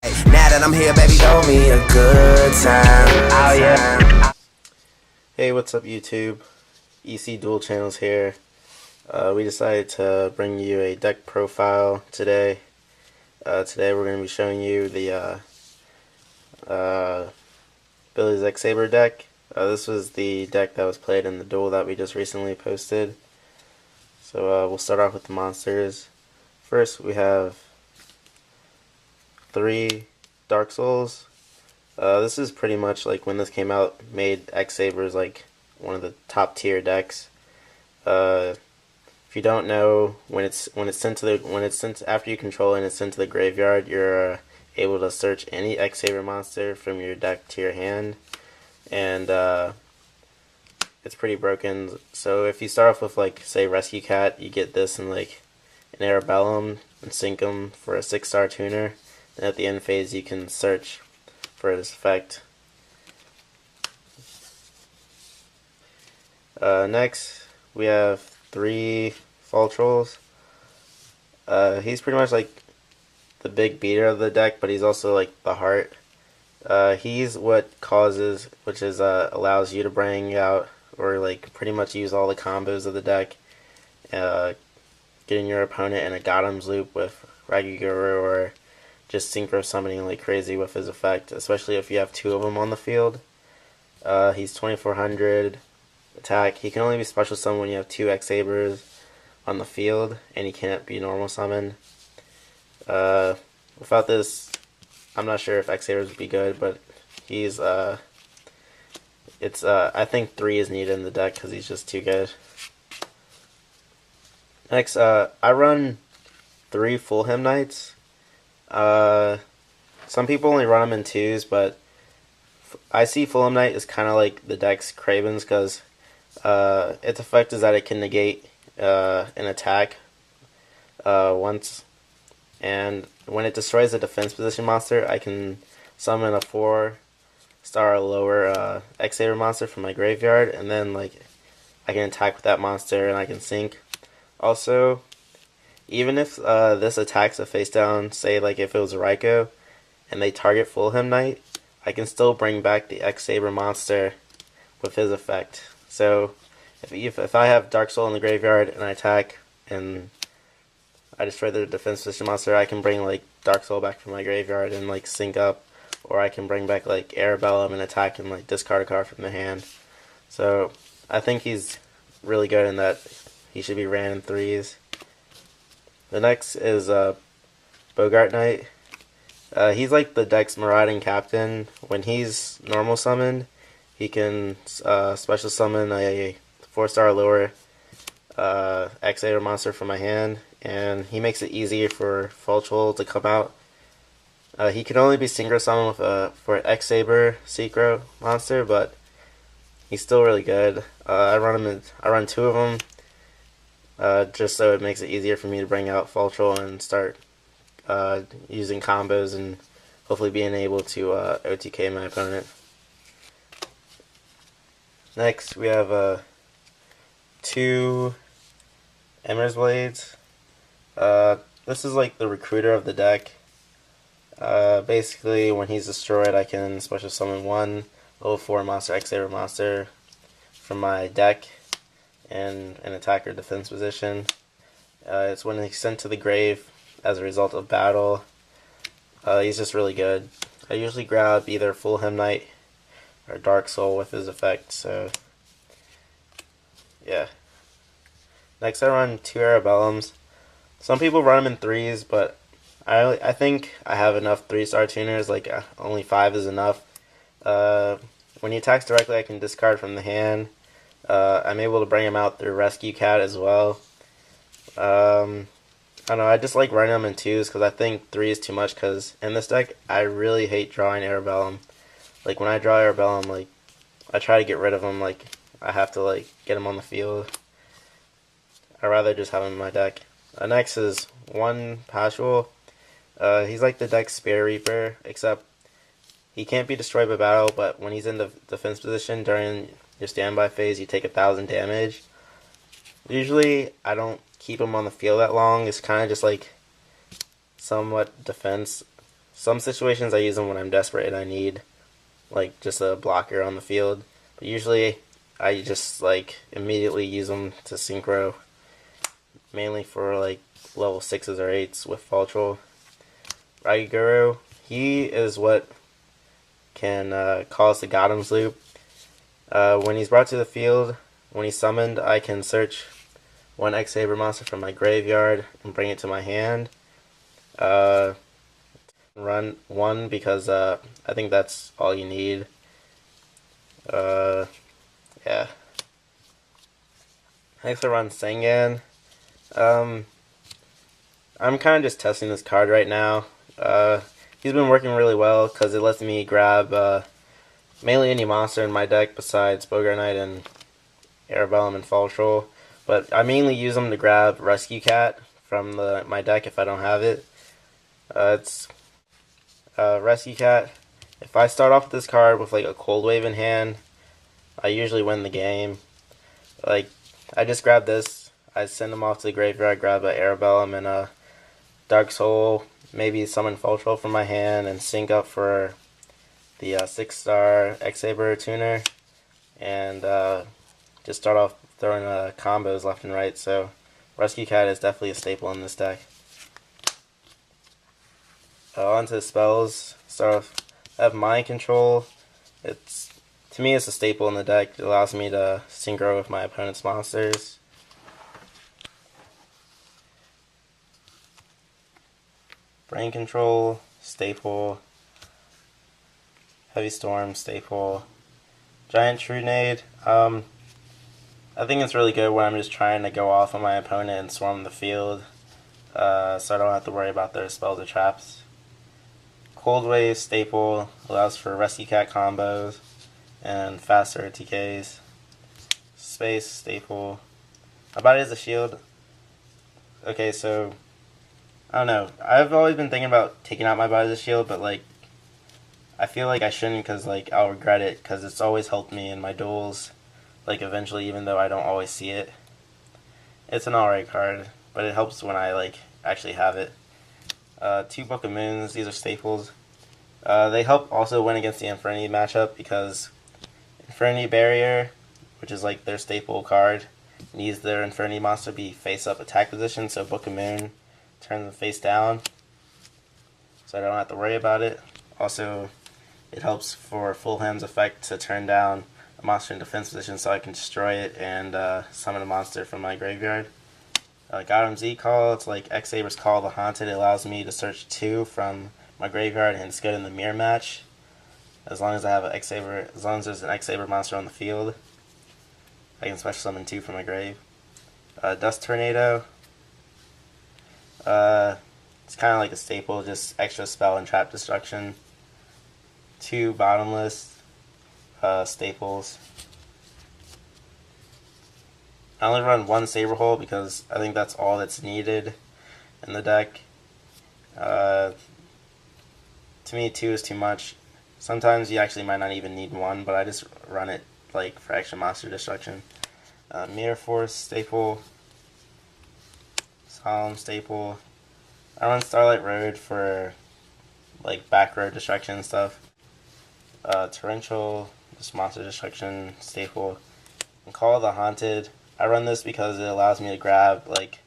Now that I'm here, baby, show me a good time. Oh yeah. Hey, what's up YouTube? EC Dual Channels here. We decided to bring you a deck profile today. Today we're going to be showing you the Billy's X-Saber deck. This was the deck that was played in the duel that we just recently posted. So we'll start off with the monsters. First we have 3 Dark Souls. This is pretty much like when this came out, made X-Sabers like one of the top tier decks. If you don't know, when it's sent after you control it and it's sent to the graveyard, you're able to search any X-Saber monster from your deck to your hand, and it's pretty broken. So if you start off with like say Rescue Cat, you get this and like an Arabellum and sink them for a 6-star tuner. And at the end phase, you can search for this effect. Next, we have 3 Fall Trolls. He's pretty much like the big beater of the deck, but he's also like the heart. He's what causes, which is allows you to bring out or like pretty much use all the combos of the deck, getting your opponent in a Gotham's loop with Raguguru, or just synchro summoning like crazy with his effect, especially if you have 2 of them on the field. He's 2400 attack. He can only be special summoned when you have 2 X-Sabers on the field, and he can't be normal summoned. Without this, I'm not sure if X-Sabers would be good, but he's I think 3 is needed in the deck because he's just too good. Next, I run 3 Fulham Knights. Some people only run them in 2s, but I see Fulham Knight is kind of like the deck's Cravens, because its effect is that it can negate an attack once, and when it destroys a defense position monster, I can summon a 4-star or lower X-Saber monster from my graveyard, and then like I can attack with that monster and I can sink. Also, even if this attacks a face down, say like if it was a Raikou, and they target Fulham Knight, I can still bring back the X-Saber monster with his effect. So if I have Dark Soul in the graveyard and I attack and I destroy the defense position monster, I can bring like Dark Soul back from my graveyard and like sync up, or I can bring back like Arabellum and attack and like discard a card from the hand. So I think he's really good in that he should be ran in 3s. The next is Bogart Knight. He's like the deck's marauding captain. When he's normal summoned, he can special summon a 4-star lower X-Saber monster from my hand, and he makes it easier for Fall Troll to come out. He can only be synchro summoned with for an X-Saber synchro monster, but he's still really good. I run 2 of them. Just so it makes it easier for me to bring out Fall Troll and start using combos and hopefully being able to OTK my opponent. Next, we have 2 Emmer's Blades. This is like the recruiter of the deck. Basically, when he's destroyed, I can special summon 1 level 4 monster X-Saber monster from my deck and an attacker defense position. It's when he's sent to the grave as a result of battle. He's just really good. I usually grab either Fulham Knight or Dark Soul with his effect, so yeah. Next, I run 2 Arabellums. Some people run them in 3s, but I think I have enough 3-star tuners, like only 5 is enough. When he attacks directly, I can discard from the hand. I'm able to bring him out through Rescue Cat as well. I don't know, I just like running them in 2s because I think 3 is too much, because in this deck, I really hate drawing Arabellum. Like, when I draw Arabellum, like, I try to get rid of him, like, I have to, like, get him on the field. I'd rather just have him in my deck. Next is 1 Pashul. He's like the deck's Spear Reaper, except he can't be destroyed by battle, but when he's in the defense position during your standby phase, you take 1,000 damage. Usually, I don't keep him on the field that long. It's kind of just like somewhat defense Some situations I use them when I'm desperate and I need like just a blocker on the field. But usually I just like immediately use them to synchro, mainly for like level 6s or 8s with Fall Troll. Raiguru, he is what can cause the Gotham's loop. When he's brought to the field, when he's summoned, I can search one X-Saber monster from my graveyard and bring it to my hand. Run one because I think that's all you need. Yeah. Next I run Sengan. I'm kind of just testing this card right now. He's been working really well because it lets me grab mainly any monster in my deck besides Bogart Knight and Arabellum and Fall Troll. But I mainly use them to grab Rescue Cat from my deck if I don't have it. It's Rescue Cat. If I start off with this card with like a Cold Wave in hand, I usually win the game. Like, I just grab this, I send them off to the graveyard, grab a Arabellum and a Dark Soul, maybe summon Fall Troll from my hand, and sync up for the 6-star X-Saber tuner, and just start off throwing combos left and right. So Rescue Cat is definitely a staple in this deck. On to the spells. Start off, I have Mind Control. To me, it's a staple in the deck. It allows me to synchro with my opponent's monsters. Brain Control, staple. Heavy Storm, staple. Giant Trunade. I think it's really good when I'm just trying to go off on my opponent and swarm the field, so I don't have to worry about their spells or traps. Cold Wave, staple, allows for Rescue Cat combos and faster TKs. Space, staple. My body is a shield. Okay, so I don't know. I've always been thinking about taking out my body as a shield, but like I feel like I shouldn't because like I'll regret it because it's always helped me in my duels. Like eventually, even though I don't always see it. It's an alright card, but it helps when I like actually have it. 2 Book of Moons, these are staples. They help also win against the Infinity matchup because Infinity Barrier, which is like their staple card, needs their Infinity monster to be face up attack position, so Book of Moon turns them face down, so I don't have to worry about it. Also, it helps for Fulham's effect to turn down a monster in defense position so I can destroy it and summon a monster from my graveyard. Gotham's E-Call, it's like X-Saber's Call the Haunted. It allows me to search 2 from my graveyard and it's good in the mirror match. As long as I have an X-Saber, as long as there's an X-Saber monster on the field, I can special summon 2 from my grave. Dust Tornado. It's kind of like a staple, just extra spell and trap destruction. 2 Bottomless staples. I only run 1 Saber Hole because I think that's all that's needed in the deck. To me, 2 is too much. Sometimes you actually might not even need 1, but I just run it like for extra monster destruction. Mirror Force staple. Solemn staple. I run Starlight Road for like back road destruction and stuff. Torrential, just monster destruction staple. And Call of the Haunted. I run this because it allows me to grab like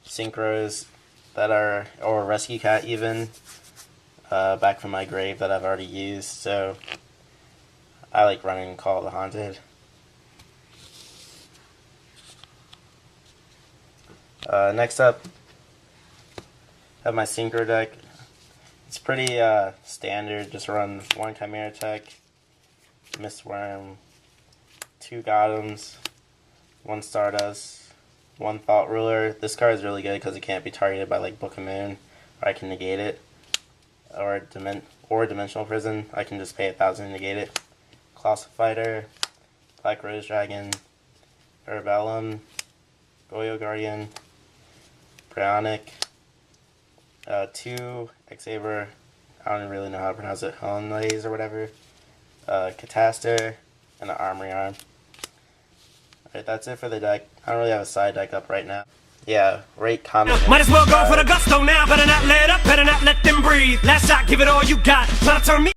synchros that are, or Rescue Cat even, back from my grave that I've already used, so I like running Call of the Haunted. Next up, I have my Synchro deck. It's pretty standard, just run 1 Chimera Tech, Mistworm, 2 Gothams, 1 Stardust, 1 Thought Ruler. This card is really good because it can't be targeted by like Book of Moon, or I can negate it, or Dimensional Prison. I can just pay 1,000 to negate it. Colossal Fighter, Black Rose Dragon, Arabellum, Goyo Guardian, Bryonic, 2 X-Saber, I don't really know how to pronounce it, Hollandaise or whatever, Cataster, and an Armory Arm. Alright, that's it for the deck. I don't really have a side deck up right now. Yeah, rate, comment. Might as well go for the gusto now. Better not let up, better not let them breathe. Last shot, give it all you got. Try to turn me